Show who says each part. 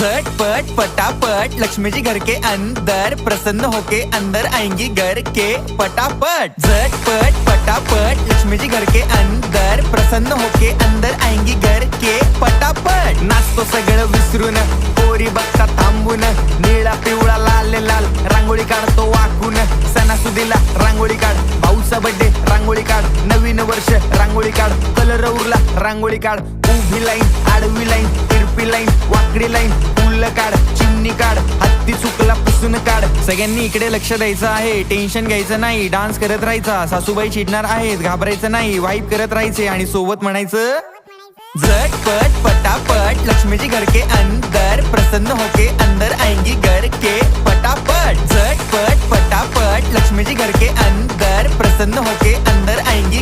Speaker 1: झटपट फटाफट लक्ष्मी जी घर के अंदर, प्रसन्न होके अंदर आएंगी घर के फटाफट। झटपट फटाफट लक्ष्मी जी घर के अंदर, प्रसन्न होके अंदर आएंगी घर के फटाफट। नाचतो सगळं विसरून, पोरी बघता थांबून, निळा पिवळा लाल लाल रांगोळी काढतो वाकून। सणासुदीला रांगोळी काढ, भाऊचा बर्थडे रांगोळी काढ, नवीन वर्ष रांगोळी काढ, कलर उरला रांगोळी काढ। उभी लाईन, आडवी लाईन, तिरपी लाईन, वाकडी लाईन, फुल काढ, चिमणी काढ, हत्ती चुकला पुसून काढ। सगळ्यांनी इकडे लक्ष द्यायचं आहे, टेन्शन घ्यायचं नाही, डान्स करत राहायचा। सासूबाई चिडणार आहेत, घाबरायचं नाही, वाईप करत राहायचे आणि सोबत म्हणायचं झटपट फटाफट लक्ष्मी जी घर के अंदर, प्रसन्न होके अंदर आएंगी घर के फटाफट। झटपट फटाफट लक्ष्मी जी घर के अंदर, प्रसन्न होके अंदर आएंगी